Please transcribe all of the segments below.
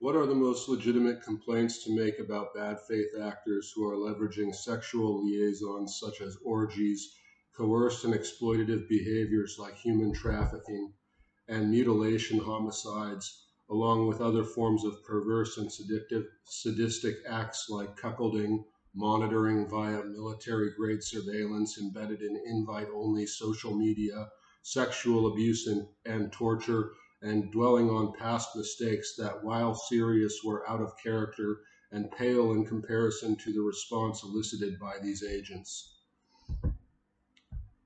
What are the most legitimate complaints to make about bad faith actors who are leveraging sexual liaisons such as orgies, coerced and exploitative behaviors like human trafficking, and mutilation homicides, along with other forms of perverse and sadistic acts like cuckolding, monitoring via military grade surveillance embedded in invite only social media, sexual abuse and torture, and dwelling on past mistakes that, while serious, were out of character and pale in comparison to the response elicited by these agents.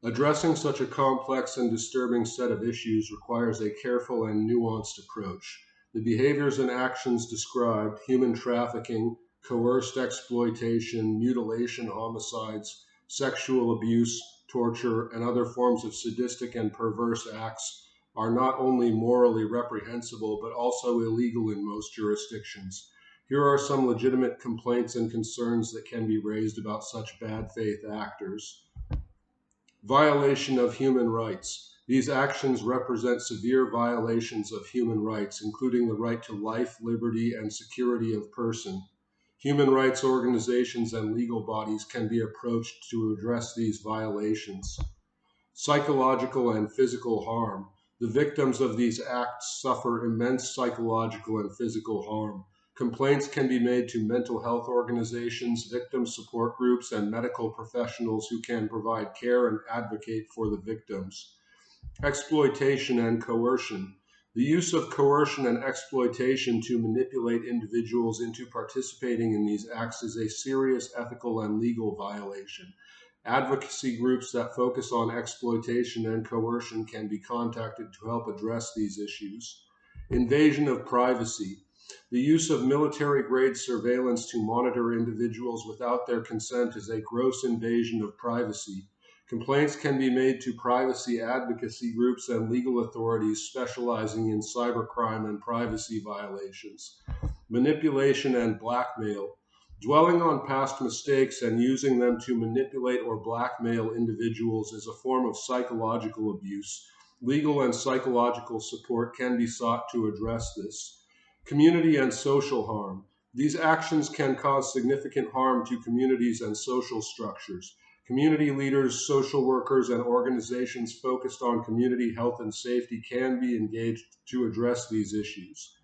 Addressing such a complex and disturbing set of issues requires a careful and nuanced approach. The behaviors and actions described, human trafficking, coerced exploitation, mutilation, homicides, sexual abuse, torture, and other forms of sadistic and perverse acts, are not only morally reprehensible but also illegal in most jurisdictions. Here are some legitimate complaints and concerns that can be raised about such bad faith actors. Violation of human rights. These actions represent severe violations of human rights, including the right to life, liberty, and security of person. Human rights organizations and legal bodies can be approached to address these violations. Psychological and physical harm. The victims of these acts suffer immense psychological and physical harm. Complaints can be made to mental health organizations, victim support groups, and medical professionals who can provide care and advocate for the victims. Exploitation and coercion. The use of coercion and exploitation to manipulate individuals into participating in these acts is a serious ethical and legal violation. Advocacy groups that focus on exploitation and coercion can be contacted to help address these issues. Invasion of privacy. The use of military-grade surveillance to monitor individuals without their consent is a gross invasion of privacy. Complaints can be made to privacy advocacy groups and legal authorities specializing in cybercrime and privacy violations. Manipulation and blackmail. Dwelling on past mistakes and using them to manipulate or blackmail individuals is a form of psychological abuse. Legal and psychological support can be sought to address this. Community and social harm. These actions can cause significant harm to communities and social structures. Community leaders, social workers, and organizations focused on community health and safety can be engaged to address these issues.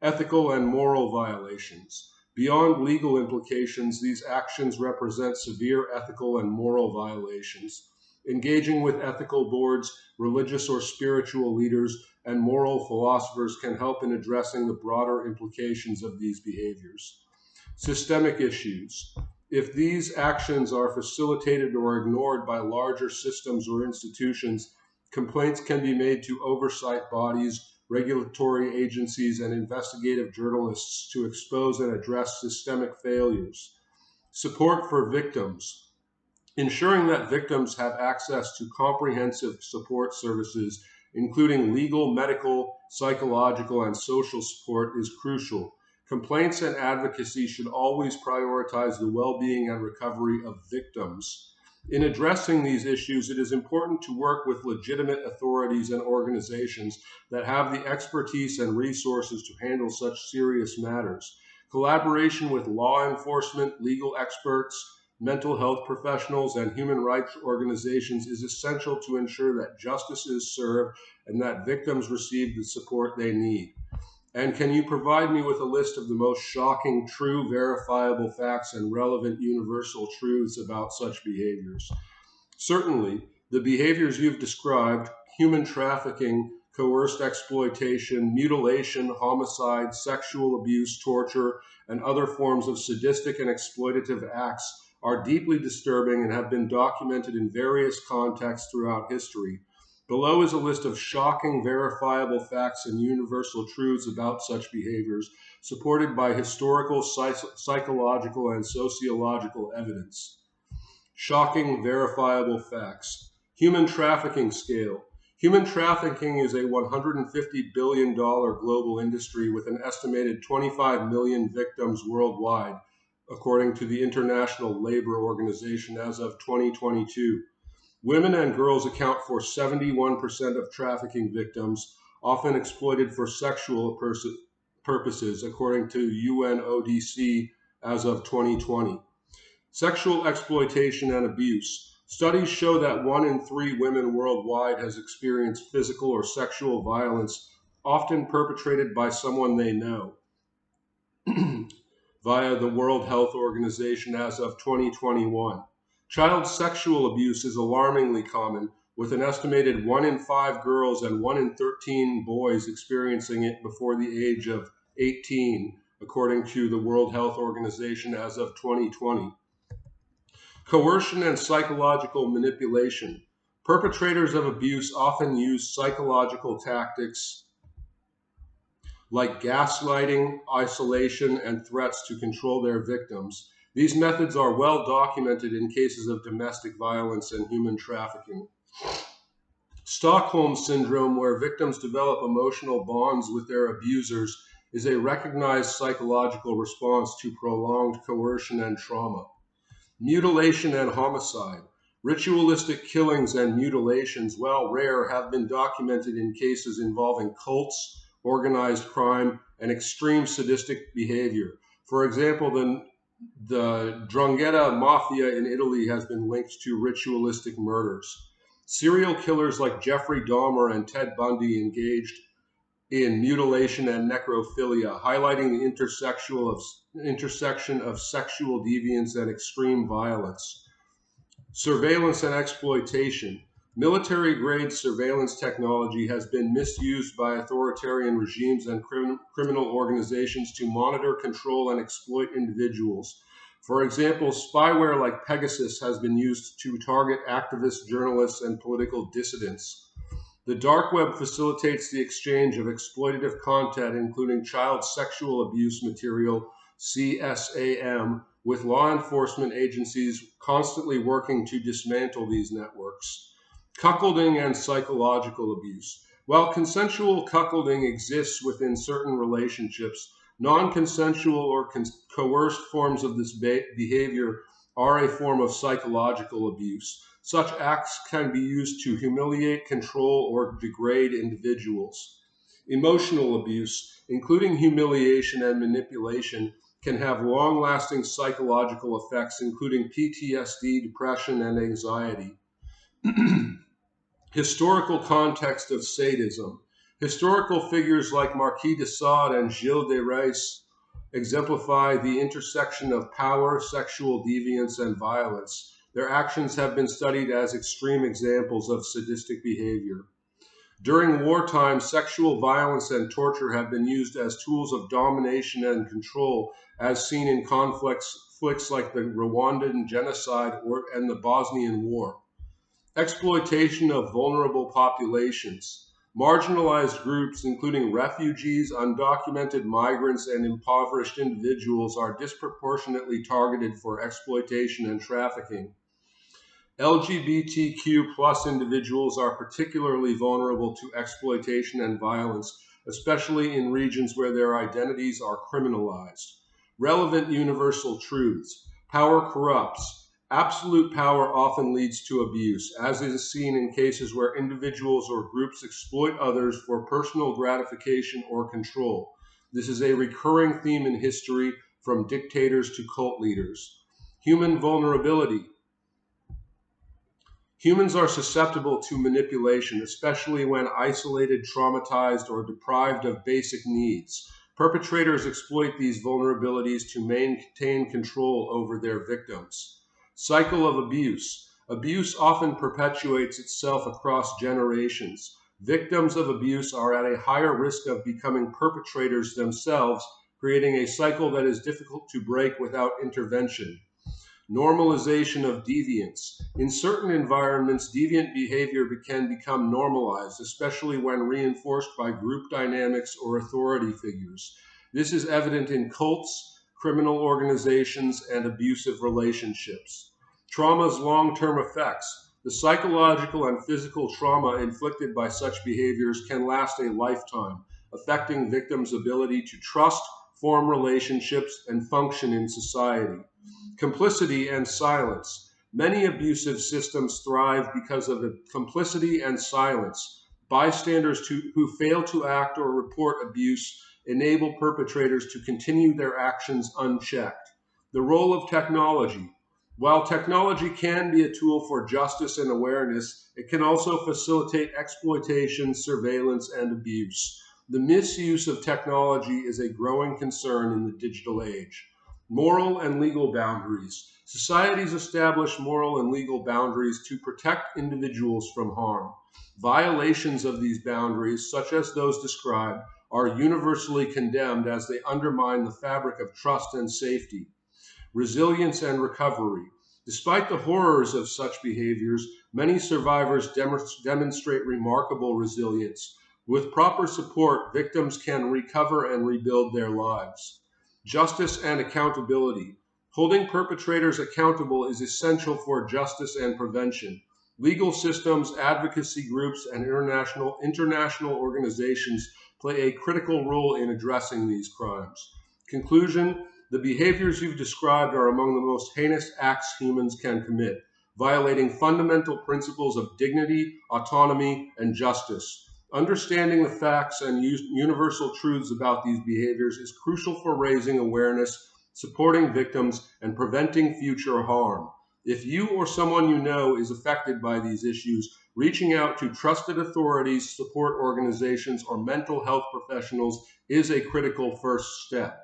Ethical and moral violations. Beyond legal implications, these actions represent severe ethical and moral violations. Engaging with ethical boards, religious or spiritual leaders, and moral philosophers can help in addressing the broader implications of these behaviors. Systemic issues. If these actions are facilitated or ignored by larger systems or institutions, complaints can be made to oversight bodies, regulatory agencies, and investigative journalists to expose and address systemic failures. Support for victims. Ensuring that victims have access to comprehensive support services, including legal, medical, psychological, and social support, is crucial. Complaints and advocacy should always prioritize the well-being and recovery of victims. In addressing these issues, it is important to work with legitimate authorities and organizations that have the expertise and resources to handle such serious matters. Collaboration with law enforcement, legal experts, mental health professionals, and human rights organizations is essential to ensure that justice is served and that victims receive the support they need. And can you provide me with a list of the most shocking, true, verifiable facts and relevant universal truths about such behaviors? Certainly, the behaviors you've described, human trafficking, coerced exploitation, mutilation, homicide, sexual abuse, torture, and other forms of sadistic and exploitative acts are deeply disturbing and have been documented in various contexts throughout history. Below is a list of shocking, verifiable facts and universal truths about such behaviors, supported by historical, psychological, and sociological evidence. Shocking, verifiable facts. Human trafficking scale. Human trafficking is a $150 billion global industry with an estimated 25 million victims worldwide, according to the International Labor Organization as of 2022. Women and girls account for 71% of trafficking victims, often exploited for sexual purposes, according to UNODC as of 2020. Sexual exploitation and abuse. Studies show that 1 in 3 women worldwide has experienced physical or sexual violence, often perpetrated by someone they know, via the World Health Organization as of 2021. Child sexual abuse is alarmingly common, with an estimated 1 in 5 girls and 1 in 13 boys experiencing it before the age of 18, according to the World Health Organization as of 2020. Coercion and psychological manipulation. Perpetrators of abuse often use psychological tactics like gaslighting, isolation, and threats to control their victims. These methods are well documented in cases of domestic violence and human trafficking. Stockholm Syndrome, where victims develop emotional bonds with their abusers, is a recognized psychological response to prolonged coercion and trauma. Mutilation and homicide. Ritualistic killings and mutilations, while rare, have been documented in cases involving cults, organized crime, and extreme sadistic behavior. For example, the 'Ndrangheta mafia in Italy has been linked to ritualistic murders. Serial killers like Jeffrey Dahmer and Ted Bundy engaged in mutilation and necrophilia, highlighting the intersection of sexual deviance and extreme violence. Surveillance and exploitation. Military-grade surveillance technology has been misused by authoritarian regimes and criminal organizations to monitor, control, and exploit individuals. For example, spyware like Pegasus has been used to target activists, journalists, and political dissidents. The dark web facilitates the exchange of exploitative content, including child sexual abuse material, CSAM, with law enforcement agencies constantly working to dismantle these networks. Cuckolding and psychological abuse. While consensual cuckolding exists within certain relationships, non-consensual or coerced forms of this behavior are a form of psychological abuse. Such acts can be used to humiliate, control, or degrade individuals. Emotional abuse, including humiliation and manipulation, can have long-lasting psychological effects, including PTSD, depression, and anxiety. Historical context of sadism. Historical figures like Marquis de Sade and Gilles de Rais exemplify the intersection of power, sexual deviance, and violence. Their actions have been studied as extreme examples of sadistic behavior. During wartime, sexual violence and torture have been used as tools of domination and control, as seen in conflicts like the Rwandan genocide and the Bosnian War. Exploitation of vulnerable populations. Marginalized groups, including refugees, undocumented migrants, and impoverished individuals, are disproportionately targeted for exploitation and trafficking. LGBTQ plus individuals are particularly vulnerable to exploitation and violence, especially in regions where their identities are criminalized. Relevant universal truths. Power corrupts. Absolute power often leads to abuse, as is seen in cases where individuals or groups exploit others for personal gratification or control. This is a recurring theme in history, from dictators to cult leaders. Human vulnerability. Humans are susceptible to manipulation, especially when isolated, traumatized, or deprived of basic needs. Perpetrators exploit these vulnerabilities to maintain control over their victims. Cycle of abuse. Abuse often perpetuates itself across generations. Victims of abuse are at a higher risk of becoming perpetrators themselves, creating a cycle that is difficult to break without intervention. Normalization of deviance. In certain environments, deviant behavior can become normalized, especially when reinforced by group dynamics or authority figures. This is evident in cults, criminal organizations, and abusive relationships. Trauma's long-term effects. The psychological and physical trauma inflicted by such behaviors can last a lifetime, affecting victims' ability to trust, form relationships, and function in society. Complicity and silence. Many abusive systems thrive because of the complicity and silence. Bystanders who fail to act or report abuse enable perpetrators to continue their actions unchecked. The role of technology. While technology can be a tool for justice and awareness, it can also facilitate exploitation, surveillance, and abuse. The misuse of technology is a growing concern in the digital age. Moral and legal boundaries. Societies establish moral and legal boundaries to protect individuals from harm. Violations of these boundaries, such as those described, are universally condemned as they undermine the fabric of trust and safety. Resilience and recovery. Despite the horrors of such behaviors, many survivors demonstrate remarkable resilience. With proper support, victims can recover and rebuild their lives. Justice and accountability. Holding perpetrators accountable is essential for justice and prevention. Legal systems, advocacy groups, and international organizations play a critical role in addressing these crimes. Conclusion: the behaviors you've described are among the most heinous acts humans can commit, violating fundamental principles of dignity, autonomy, and justice. Understanding the facts and universal truths about these behaviors is crucial for raising awareness, supporting victims, and preventing future harm. If you or someone you know is affected by these issues, reaching out to trusted authorities, support organizations, or mental health professionals is a critical first step.